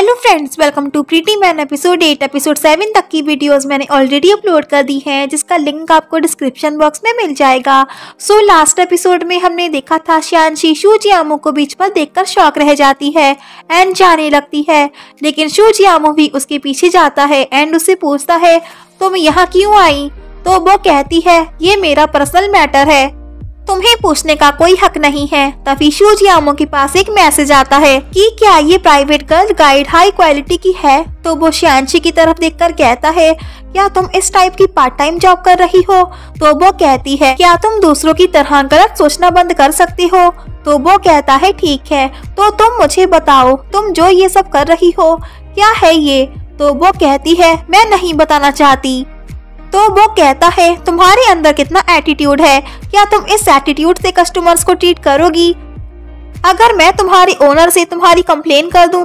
Hello friends, welcome to pretty man episode 8 episode 7 तक की videos मैंने ऑलरेडी अपलोड कर दी हैं, जिसका लिंक आपको डिस्क्रिप्शन बॉक्स में मिल जाएगा। सो लास्ट एपिसोड में हमने देखा था शियांशी शू जियामू को बीच पर देखकर शॉक रह जाती है एंड जाने लगती है, लेकिन शू जियामू भी उसके पीछे जाता है एंड उससे पूछता है तुम यहाँ क्यों आई। तो वो कहती है ये मेरा पर्सनल मैटर है, तुम्हें पूछने का कोई हक नहीं है। तभी शू जियामू के पास एक मैसेज आता है कि क्या ये private girl guide high quality की है। तो वो शियांशी की तरफ देखकर कहता है क्या तुम इस टाइप की पार्ट टाइम जॉब कर रही हो। तो वो कहती है क्या तुम दूसरों की तरह गलत सोचना बंद कर सकती हो। तो वो कहता है ठीक है, तो तुम मुझे बताओ तुम जो ये सब कर रही हो क्या है ये। तो वो कहती है मैं नहीं बताना चाहती। तो वो कहता है तुम्हारे अंदर कितना एटीट्यूड है, क्या तुम इस एटीट्यूड से कस्टमर्स को ट्रीट करोगी। अगर मैं तुम्हारे ओनर से तुम्हारी कंप्लेन कर दूं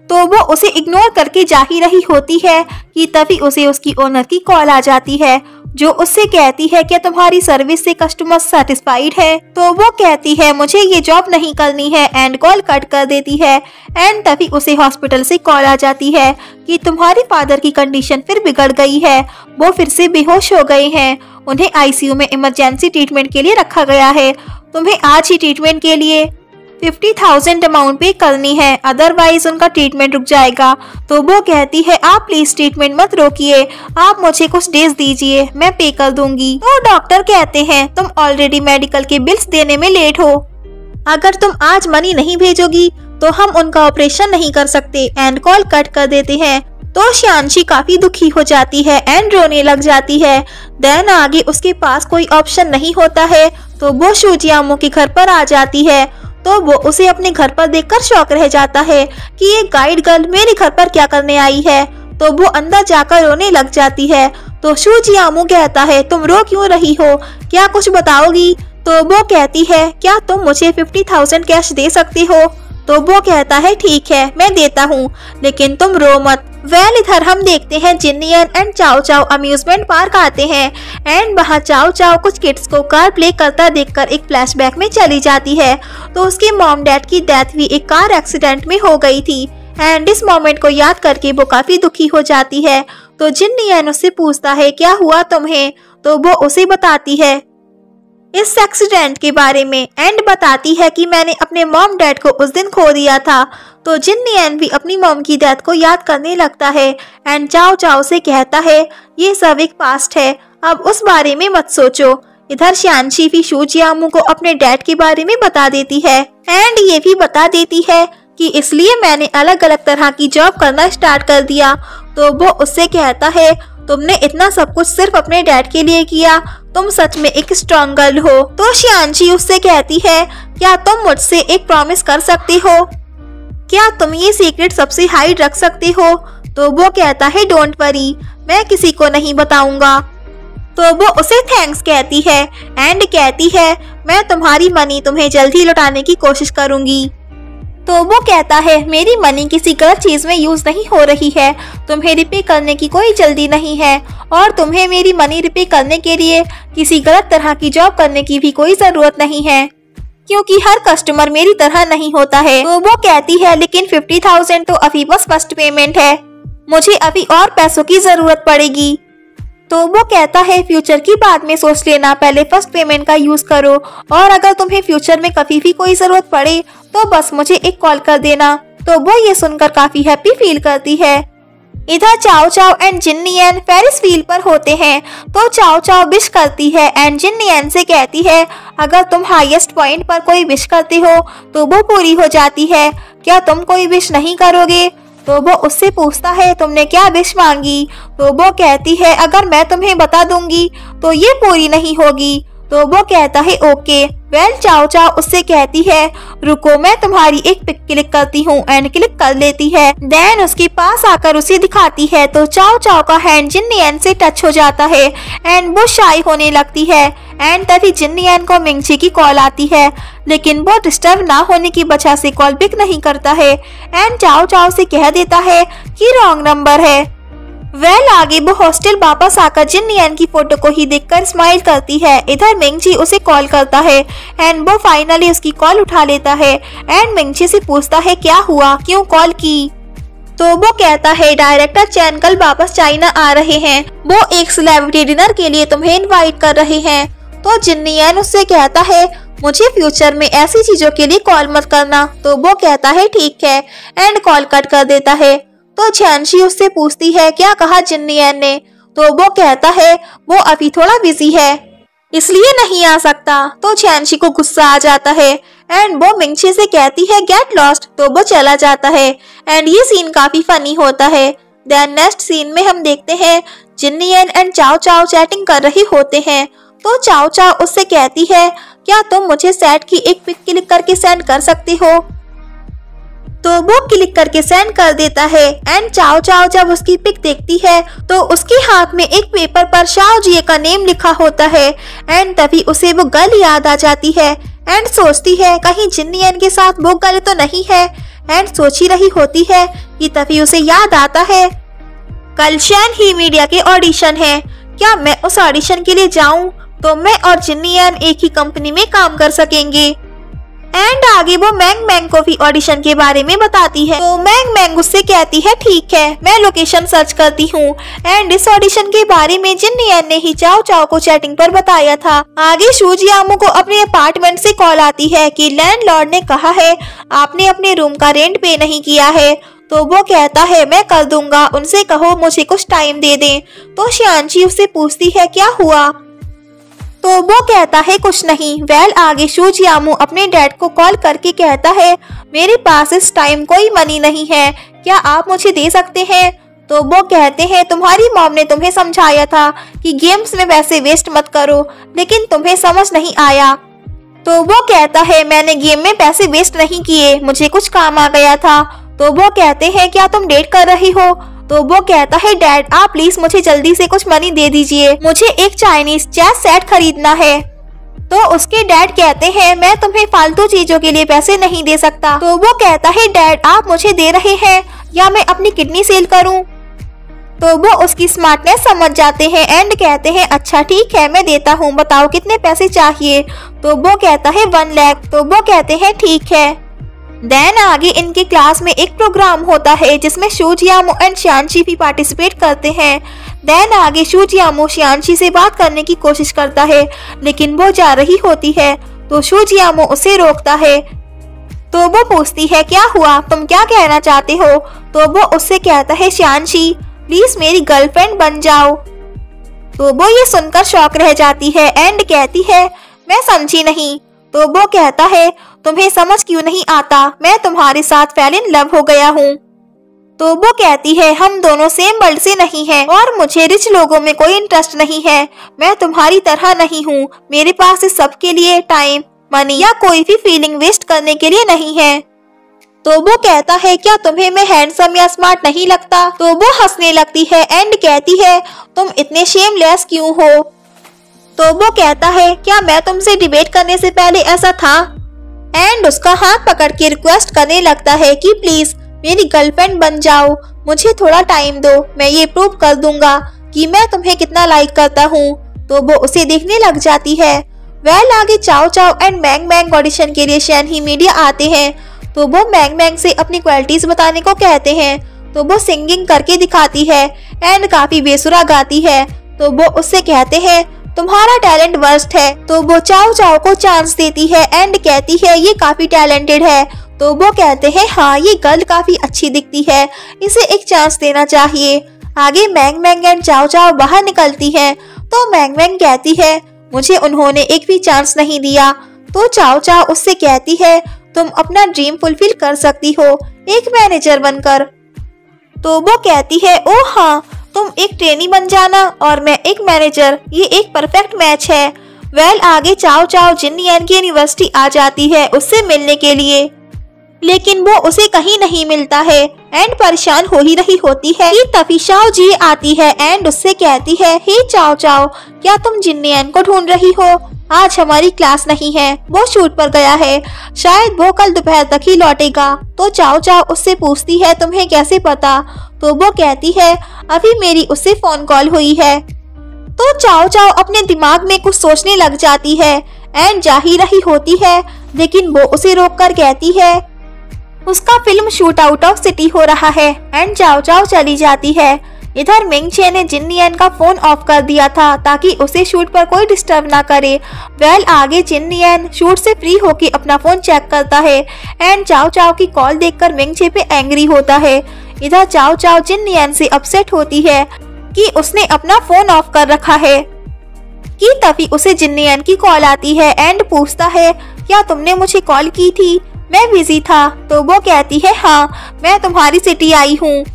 तो वो उसे इग्नोर करके जा ही रही होती है कि तभी उसे उसकी ओनर की कॉल आ जाती है जो उससे कहती है क्या तुम्हारी सर्विस से कस्टमर सेटिस्फाइड है। तो वो कहती है मुझे ये जॉब नहीं करनी है एंड कॉल कट कर देती है। एंड तभी उसे हॉस्पिटल से कॉल आ जाती है कि तुम्हारे फादर की कंडीशन फिर बिगड़ गई है, वो फिर से बेहोश हो गए हैं, उन्हें आईसीयू में इमरजेंसी ट्रीटमेंट के लिए रखा गया है, तुम्हें आज ही ट्रीटमेंट के लिए 50,000 अमाउंट पे करनी है, अदरवाइज उनका ट्रीटमेंट रुक जाएगा। तो वो कहती है आप प्लीज ट्रीटमेंट मत रोकिए, आप मुझे कुछ डेज दीजिए, मैं पे कर दूंगी। तो डॉक्टर कहते हैं तुम ऑलरेडी मेडिकल के बिल्स देने में लेट हो, अगर तुम आज मनी नहीं भेजोगी तो हम उनका ऑपरेशन नहीं कर सकते एंड कॉल कट कर देते हैं। तो शियांशी काफी दुखी हो जाती है एंड रोने लग जाती है। देन आगे उसके पास कोई ऑप्शन नहीं होता है तो वो शू जियामू के घर पर आ जाती है। तो वो उसे अपने घर पर देखकर शॉक रह जाता है कि ये गाइड गर्ल मेरे घर पर क्या करने आई है। तो वो अंदर जाकर रोने लग जाती है। तो शू जियामू कहता है तुम रो क्यों रही हो, क्या कुछ बताओगी। तो वो कहती है क्या तुम मुझे 50,000 कैश दे सकती हो। तो वो कहता है ठीक है मैं देता हूँ, लेकिन तुम रो मत। इधर हम देखते हैं जिन्नियन एंड चाओ चाओ अम्यूजमेंट पार्क आते हैं एंड वहाँ चाओ चाओ कुछ किड्स को कार प्ले करता देखकर एक फ्लैशबैक में चली जाती है। तो उसके मॉम डैड की डेथ भी एक कार एक्सीडेंट में हो गई थी एंड इस मोमेंट को याद करके वो काफी दुखी हो जाती है। तो जिन्नियन उससे पूछता है क्या हुआ तुम्हें। तो वो उसे बताती है इस एक्सीडेंट के बारे में एंड बताती है कि मैंने अपने मॉम डैड को उस दिन खो दिया था। तो जिन्नियन भी अपनी मॉम की डेथ को याद करने लगता है एंड चाओ चाओ से कहता है ये सब एक पास्ट है, अब उस बारे में मत सोचो। इधर शियांशी भी शू जियामू को अपने डैड के बारे में बता देती है एंड ये भी बता देती है कि इसलिए मैंने अलग अलग तरह की जॉब करना स्टार्ट कर दिया। तो वो उससे कहता है तुमने इतना सब कुछ सिर्फ अपने डैड के लिए किया, तुम सच में एक स्ट्रॉन्ग गर्ल हो। तो शियांशी उससे कहती है क्या तुम मुझसे एक प्रॉमिस कर सकती हो, क्या तुम ये सीक्रेट सबसे हाइड रख सकती हो। तो वो कहता है डोंट वरी, मैं किसी को नहीं बताऊंगा। तो वो उसे थैंक्स कहती है एंड कहती है मैं तुम्हारी मनी तुम्हें जल्दी लौटाने की कोशिश करूंगी। तो वो कहता है मेरी मनी किसी गलत चीज में यूज नहीं हो रही है, तुम्हें रिपे करने की कोई जल्दी नहीं है और तुम्हें मेरी मनी रिपे करने के लिए किसी गलत तरह की जॉब करने की भी कोई जरूरत नहीं है, क्योंकि हर कस्टमर मेरी तरह नहीं होता है। तो वो कहती है लेकिन 50,000 तो अभी बस फर्स्ट पेमेंट है, मुझे अभी और पैसों की जरूरत पड़ेगी। तो वो कहता है फ्यूचर की बाद में सोच लेना, पहले फर्स्ट पेमेंट का यूज करो और अगर तुम्हें फ्यूचर में कभी भी कोई जरूरत पड़े तो बस मुझे एक कॉल कर देना। तो वो ये सुनकर काफी हैप्पी फील करती है। इधर चाओ चाओ एंड जिन्नियन फेरिस व्हील पर होते हैं। तो चाओ चाओ विश करती है एंड जिन्नियन से कहती है अगर तुम हाईएस्ट पॉइंट पर कोई विश करते हो तो वो पूरी हो जाती है, क्या तुम कोई विश नहीं करोगे। तो वो उससे पूछता है तुमने क्या विश मांगी। तो वो कहती है अगर मैं तुम्हें बता दूंगी तो ये पूरी नहीं होगी। तो वो कहता है ओके। चाओ चाओ उससे कहती है रुको मैं तुम्हारी एक पिक क्लिक करती हूँ एंड क्लिक कर लेती है। देन उसके पास आकर उसे दिखाती है तो चाओ चाओ का हैंड जिन्नियन से टच हो जाता है एंड वो शाई होने लगती है एंड तभी जिन्नियन को मिंगची की कॉल आती है, लेकिन वो डिस्टर्ब ना होने की वजह से कॉल पिक नहीं करता है एंड चाओ चाओ से कह देता है कि रॉन्ग नंबर है। आगे वो हॉस्टल वापस आकर जिन्नियन की फोटो को ही देखकर स्माइल करती है। इधर मिंगची उसे कॉल करता है एंड वो फाइनली उसकी कॉल उठा लेता है एंड मिंगची से पूछता है क्या हुआ, क्यों कॉल की। तो वो कहता है डायरेक्टर चैन कल वापस चाइना आ रहे हैं, वो एक सेलिब्रिटी डिनर के लिए तुम्हें इनवाइट कर रहे हैं। तो जिन्नियन उससे कहता है मुझे फ्यूचर में ऐसी चीजों के लिए कॉल मत करना। तो वो कहता है ठीक है एंड कॉल कट कर देता है। तो झैनशी उससे पूछती है क्या कहा जिन्नियन ने। तो वो कहता है वो अभी थोड़ा बिजी है इसलिए नहीं आ सकता। तो झैनशी को गुस्सा आ जाता है एंड वो मिंगछे से कहती है गेट लॉस्ट। तो वो चला जाता है एंड ये सीन काफी फनी होता है। देन नेक्स्ट सीन में हम देखते हैं जिन्नियन एंड चाओ चाओ चैटिंग कर रहे होते हैं। तो चाओ चाओ उससे कहती है क्या तुम मुझे सेट की एक पिक क्लिक करके सेंड कर सकती हो। तो वो क्लिक करके सेंड कर देता है एंड चाओ चाओ जब उसकी पिक देखती है तो उसके हाथ में एक पेपर पर शाओ जिए का नेम लिखा होता है एंड तभी उसे वो गर्ल याद आ जाती है एंड सोचती है कहीं जिन्नियन के साथ वो गर्ल तो नहीं है एंड सोच ही रही होती है कि तभी उसे याद आता है कल शैन ही मीडिया के ऑडिशन है, क्या मैं उस ऑडिशन के लिए जाऊं तो मैं और जिन्नियन एक ही कंपनी में काम कर सकेंगे। एंड आगे वो मैंग मैंग को भी ऑडिशन के बारे में बताती है। तो मैंग मैंग उससे कहती है ठीक है मैं लोकेशन सर्च करती हूँ एंड इस ऑडिशन के बारे में जिन्नियन ने ही चाओ चाओ को चैटिंग पर बताया था। आगे शूजियामो को अपने अपार्टमेंट से कॉल आती है कि लैंडलॉर्ड ने कहा है आपने अपने रूम का रेंट पे नहीं किया है। तो वो कहता है मैं कर दूंगा, उनसे कहो मुझे कुछ टाइम दे दें। तो शियानची उससे पूछती है क्या हुआ। तो वो कहता है कुछ नहीं। वेल आगे शूजियामो अपने डैड को कॉल करके कहता है मेरे पास इस टाइम कोई मनी नहीं है, क्या आप मुझे दे सकते हैं। तो वो कहते हैं तुम्हारी मॉम ने तुम्हें समझाया था कि गेम्स में पैसे वेस्ट मत करो लेकिन तुम्हें समझ नहीं आया। तो वो कहता है मैंने गेम में पैसे वेस्ट नहीं किए, मुझे कुछ काम आ गया था। तो वो कहते हैं क्या तुम डेट कर रही हो। तो वो कहता है डैड आप प्लीज मुझे जल्दी से कुछ मनी दे दीजिए, मुझे एक चाइनीज चेस सेट खरीदना है। तो उसके डैड कहते हैं मैं तुम्हें फालतू चीजों के लिए पैसे नहीं दे सकता। तो वो कहता है डैड आप मुझे दे रहे हैं या मैं अपनी किडनी सेल करूं। तो वो उसकी स्मार्टनेस समझ जाते हैं एंड कहते हैं अच्छा ठीक है मैं देता हूँ, बताओ कितने पैसे चाहिए। तो वो कहता है 1 लाख। तो वो कहते हैं ठीक है। देन आगे इनके क्लास में एक प्रोग्राम होता है जिसमें शूजियामो एंड शियानची भी पार्टिसिपेट करते हैं। देन आगे शूजियामो शियानची से बात करने की कोशिश करता है लेकिन वो जा रही होती है तो शूजियामो उसे रोकता है। तो वो पूछती है क्या हुआ, तुम क्या कहना चाहते हो। तो वो उससे कहता है शियानची प्लीज मेरी गर्लफ्रेंड बन जाओ। तो वो ये सुनकर शॉक रह जाती है एंड कहती है मैं समझी नहीं। तो वो कहता है तुम्हें समझ क्यों नहीं आता, मैं तुम्हारे साथ फेल इन लव हो गया हूँ। तो वो कहती है हम दोनों सेम वर्ल्ड से नहीं हैं और मुझे रिच लोगों में कोई इंटरेस्ट नहीं है, मैं तुम्हारी तरह नहीं हूँ, मेरे पास इस सब के लिए टाइम मनी या कोई भी फीलिंग वेस्ट करने के लिए नहीं है। तो वो कहता है क्या तुम्हें मैं हैंडसम या स्मार्ट नहीं लगता। तो वो हंसने लगती है एंड कहती है तुम इतने शेमलेस क्यों हो। तो वो कहता है क्या मैं तुमसे डिबेट करने से पहले ऐसा था एंड उसका हाथ पकड़ के रिक्वेस्ट करने लगता है कि प्लीज मेरी गर्लफ्रेंड बन जाओ, मुझे थोड़ा टाइम दो, मैं ये प्रूव कर दूंगा कि मैं तुम्हें कितना लाइक करता हूँ। तो वो उसे देखने लग जाती है। वेल आगे चाओ चाओ एंड मैंग मैंग ऑडिशन के लिए शैन ही मीडिया आते हैं। तो वो मैंग मैंग से अपनी क्वालिटीज बताने को कहते हैं। तो वो सिंगिंग करके दिखाती है एंड काफी बेसुरा गाती है। तो वो उससे कहते हैं तुम्हारा टैलेंट वर्स्ट है। तो वो चाओ चाओ को चांस देती है एंड कहती है ये काफी टैलेंटेड है। तो वो कहते हैं हाँ ये गर्ल काफी अच्छी दिखती है, इसे एक चांस देना चाहिए। आगे मैंग मैंग एंड चाओ चाओ बाहर निकलती है। तो मैंग मैंग कहती है मुझे उन्होंने एक भी चांस नहीं दिया। तो चाओ चाओ उससे कहती है तुम अपना ड्रीम फुलफिल कर सकती हो एक मैनेजर बनकर। तो वो कहती है ओ हाँ तुम एक ट्रेनी बन जाना और मैं एक मैनेजर, ये एक परफेक्ट मैच है। वेल आगे चाओ चाओ जिन्नियन की यूनिवर्सिटी आ जाती है उससे मिलने के लिए लेकिन वो उसे कहीं नहीं मिलता है एंड परेशान हो ही रही होती है कि तभी शाओ जी आती है एंड उससे कहती है हे चाओ चाओ क्या तुम जिन्नियन को ढूंढ रही हो, आज हमारी क्लास नहीं है, वो शूट पर गया है, शायद वो कल दोपहर तक ही लौटेगा। तो चाओ चाओ उससे पूछती है तुम्हें कैसे पता। तो वो कहती है अभी मेरी उससे फोन कॉल हुई है। तो चाओ चाओ अपने दिमाग में कुछ सोचने लग जाती है एंड जा ही रही होती है लेकिन वो उसे रोककर कहती है उसका film shoot out of city हो रहा है एंड चाओ चाओ चली जाती है। इधर मिंगचे ने जिननियन का फोन ऑफ कर दिया था ताकि उसे शूट पर कोई डिस्टर्ब ना करे। वेल आगे जिननियन शूट से फ्री होके अपना फोन चेक करता है एंड चाओ चाओ की कॉल देखकर मिंगचे पे एंग्री होता है। इधर चाओ चाओ जिननियन से अपसेट होती है कि उसने अपना फोन ऑफ कर रखा है कि तभी उसे जिननियन की कॉल आती है एंड पूछता है क्या तुमने मुझे कॉल की थी, मैं बिजी था। तो वो कहती है हाँ मैं तुम्हारी सिटी आई हूँ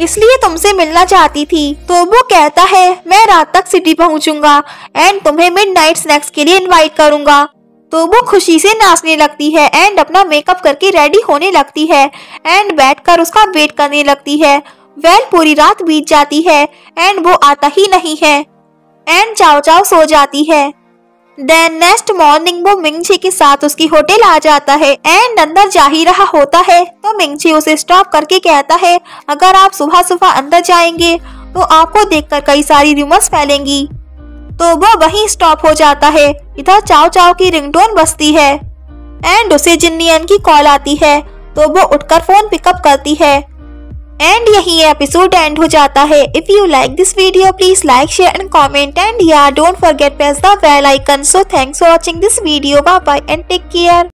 इसलिए तुमसे मिलना चाहती थी। तो वो कहता है मैं रात तक सिटी पहुंचूंगा एंड तुम्हें मिडनाइट स्नैक्स के लिए इनवाइट करूंगा। तो वो खुशी से नाचने लगती है एंड अपना मेकअप करके रेडी होने लगती है एंड बैठकर उसका वेट करने लगती है। वेल पूरी रात बीत जाती है एंड वो आता ही नहीं है एंड चाओ चाओ सो जाती है। देन नेक्स्ट मॉर्निंग वो मिंगचे के साथ उसकी होटल आ जाता है एंड अंदर जा ही रहा होता है तो मिंगचे उसे स्टॉप करके कहता है अगर आप सुबह सुबह अंदर जाएंगे तो आपको देखकर कई सारी रूमर्स फैलेंगी। तो वो वहीं स्टॉप हो जाता है। इधर चाओ चाओ की रिंगटोन बजती है एंड उसे जिननियन की कॉल आती है तो वो उठकर फोन पिकअप करती है एंड यही एपिसोड एंड हो जाता है। If you like this video please like share and comment and ya don't forget press the bell icon. So thanks for watching this video, bye bye and take care.